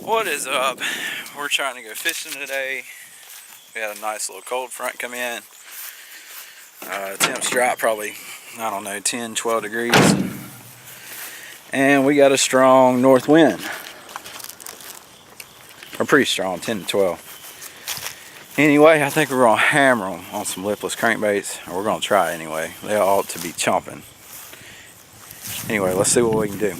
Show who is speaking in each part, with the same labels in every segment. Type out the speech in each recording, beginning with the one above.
Speaker 1: What is up? We're trying to go fishing today. We had a nice little cold front come in. Temps dropped probably, I don't know, 10, 12 degrees. And we got a strong north wind. Or pretty strong, 10 to 12. Anyway, I think we're going to hammer them on some lipless crankbaits. Or we're going to try anyway. They ought to be chomping. Anyway, let's see what we can do.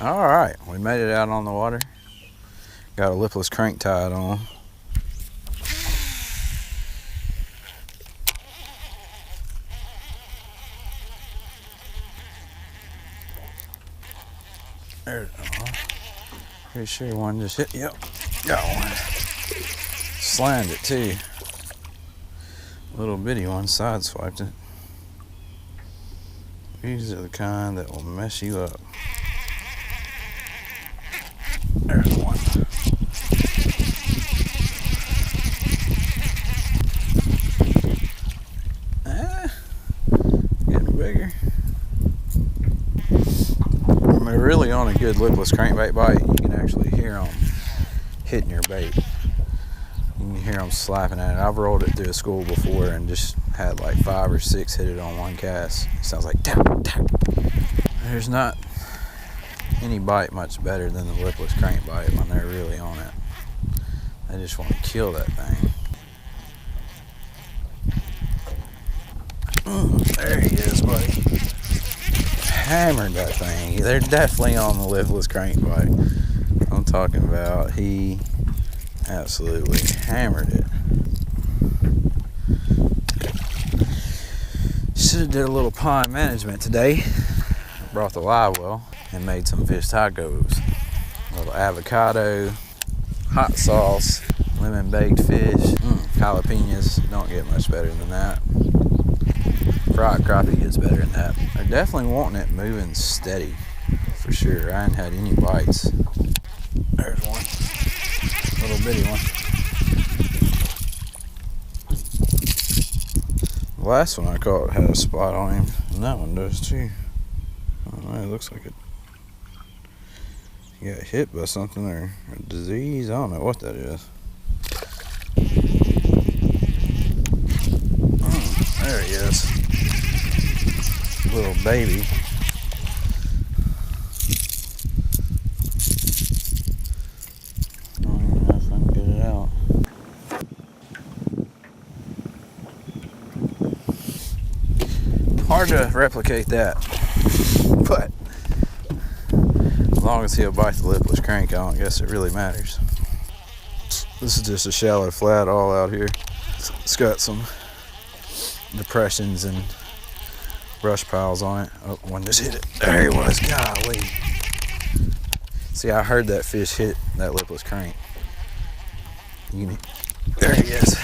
Speaker 1: Alright, we made it out on the water. Got a lipless crank tied on. There, pretty sure one just hit. Yep, got one. Slammed it too. Little bitty one sideswiped it. These are the kind that will mess you up. There's one. Getting bigger. When they're really on a good lipless crankbait bite, you can actually hear them hitting your bait. You can hear them slapping at it. I've rolled it through a school before and just had like 5 or 6 hit it on one cast. It sounds like tap, tap. There's not any bite much better than the lipless crankbait when they're really on it. They just want to kill that thing. There he is, buddy. Hammered that thing. They're definitely on the lipless crankbait. I'm talking about he absolutely hammered it. Should have did a little pond management today. Brought the live well and made some fish tacos. A little avocado, hot sauce, lemon baked fish, jalapenos. Don't get much better than that. Fried crappie gets better than that. They're definitely wanting it moving steady, for sure. I hadn't had any bites. There's one, little bitty one. The last one I caught had a spot on him, and that one does too. I don't know, it looks like it got hit by something or a disease. I don't know what that is. There he is. Little baby. I don't even know if I can get it out. Hard to replicate that, but as long as he'll bite the lipless crank, I don't guess it really matters. This is just a shallow flat all out here. It's got some depressions and brush piles on it. Oh, one just hit it. There he was. Golly. See, I heard that fish hit that lipless crank. There he is.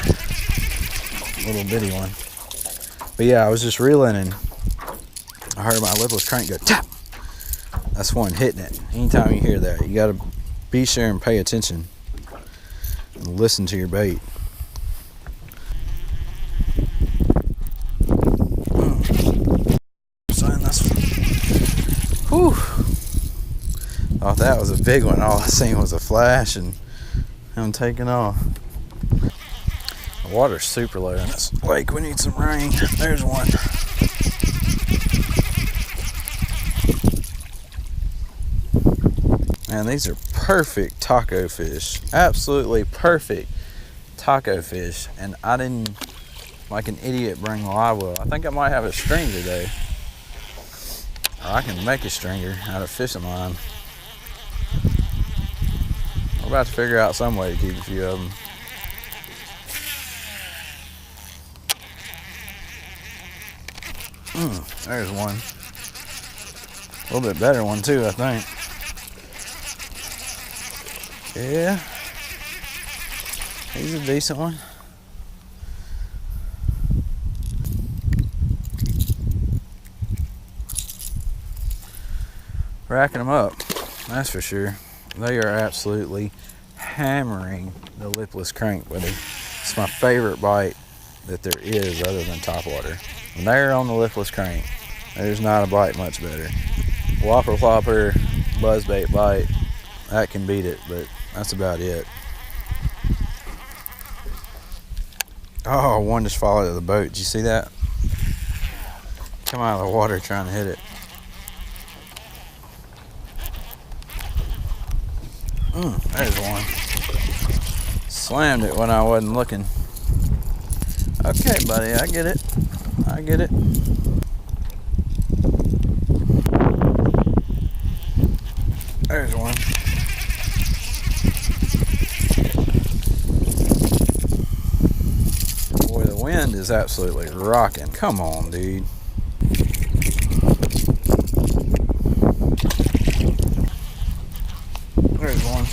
Speaker 1: Little bitty one. But yeah, I was just reeling and I heard my lipless crank go tap. That's one hitting it. Anytime you hear that, you gotta be sure and pay attention and listen to your bait. Whew. Thought that was a big one. All I seen was a flash and him taking off. The water's super low in this lake. We need some rain. There's one. Man, these are perfect taco fish. Absolutely perfect taco fish. And I didn't, like an idiot, bring the live well. I think I might have a string today. Or I can make a stringer out of fishing line. We're about to figure out some way to keep a few of them. There's one. A little bit better one too, I think. Yeah. He's a decent one. racking them up, that's for sure. They are absolutely hammering the lipless crank, buddy. It's my favorite bite that there is other than topwater. When they're on the lipless crank, there's not a bite much better. Whopper flopper, buzzbait bite, that can beat it, but that's about it. Oh, one just followed to the boat. Did you see that? Come out of the water trying to hit it. There's one. Slammed it when I wasn't looking. Okay, buddy, I get it. I get it. There's one. Boy, the wind is absolutely rocking. Come on, dude. There's one.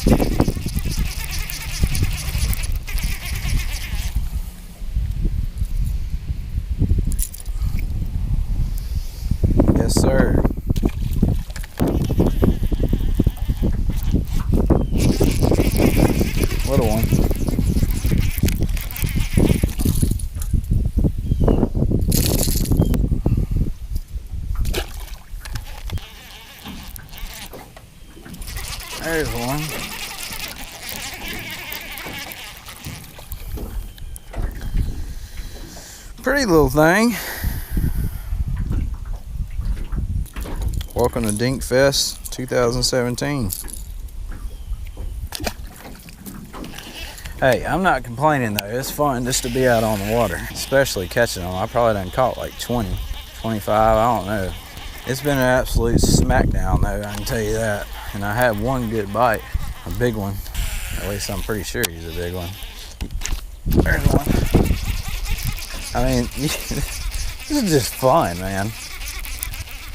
Speaker 1: Yes, sir. Little one. There's one. Pretty little thing. Welcome to Dink Fest 2017. Hey, I'm not complaining though. It's fun just to be out on the water, especially catching them. I probably done caught like 20, 25, I don't know. It's been an absolute smackdown though, I can tell you that. And I had one good bite, a big one. At least I'm pretty sure he's a big one. There's one. I mean, this is just fun, man.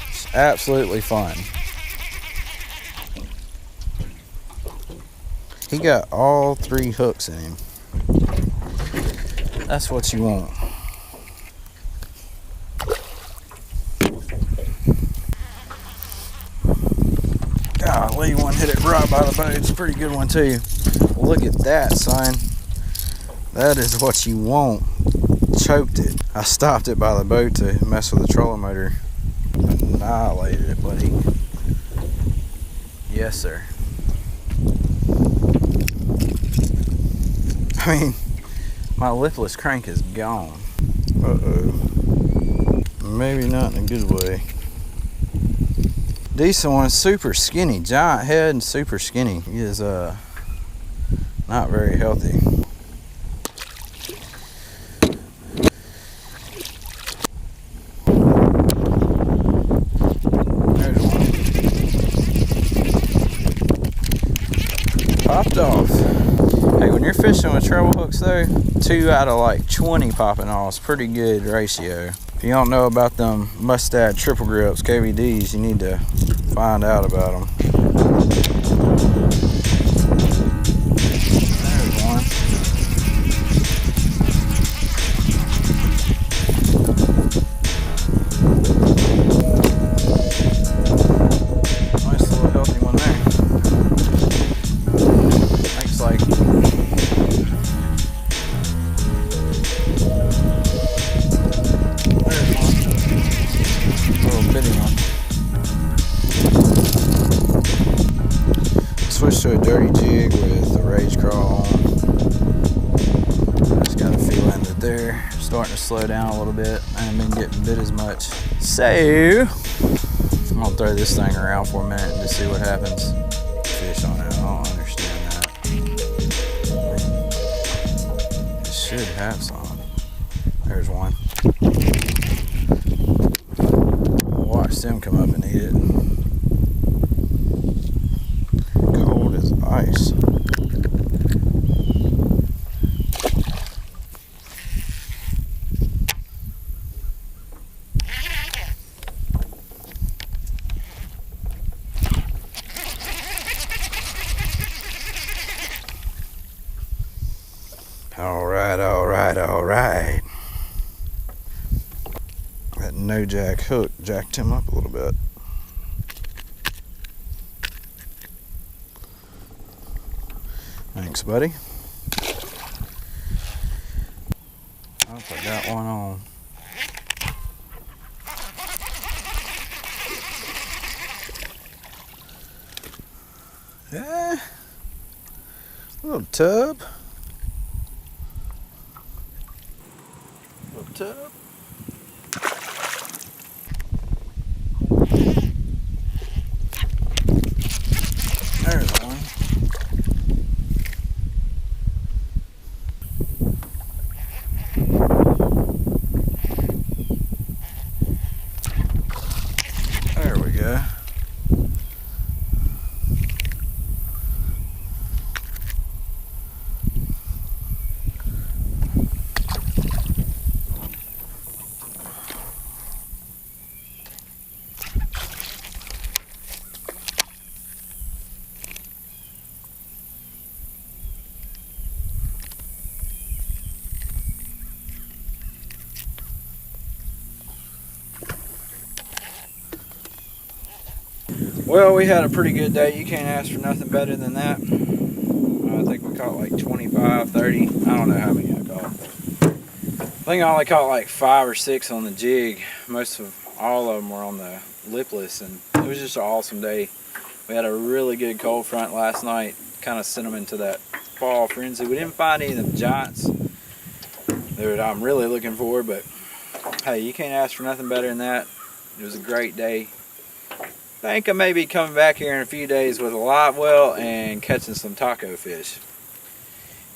Speaker 1: It's absolutely fun. He got all 3 hooks in him. That's what you want. Golly, one hit it right by the boat. It's a pretty good one too. Look at that, son. That is what you want. Choked it. I stopped it by the boat to mess with the trolling motor. Annihilated it, buddy. Yes, sir. I mean, my lipless crank is gone. Uh-oh. Maybe not in a good way. Decent one, super skinny. Giant head and super skinny. He is not very healthy. There's one. Popped off. Hey, when you're fishing with treble hooks though, 2 out of like 20 popping off is pretty good ratio. If you don't know about them Mustad triple grips, KVDs, you need to find out about them. There's one. Nice little healthy one there. Looks like switch to a dirty jig with the rage crawl on. Just got a feeling that they're starting to slow down a little bit. I haven't been getting bit as much. So I'm gonna throw this thing around for a minute and just see what happens. Fish on it. I don't understand that. It should have some. There's one. Watch them come up and eat it. Cold as ice. All right, all right, all right. That no jack hook jacked him up a little bit. Thanks, buddy. I hope I got one on. Yeah, little tub. Little tub. There's one. There we go. Well, we had a pretty good day. You can't ask for nothing better than that. I think we caught like 25, 30. I don't know how many I caught. I think I only caught like 5 or 6 on the jig. Most of all of them were on the lipless, and it was just an awesome day. We had a really good cold front last night. Kind of sent them into that fall frenzy. We didn't find any of the giants that I'm really looking for, but hey, you can't ask for nothing better than that. It was a great day. I think I may be coming back here in a few days with a live well and catching some taco fish.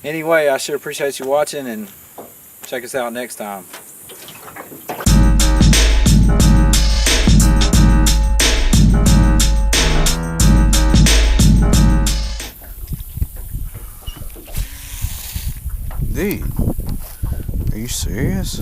Speaker 1: Anyway, I sure appreciate you watching, and check us out next time. Dude, are you serious?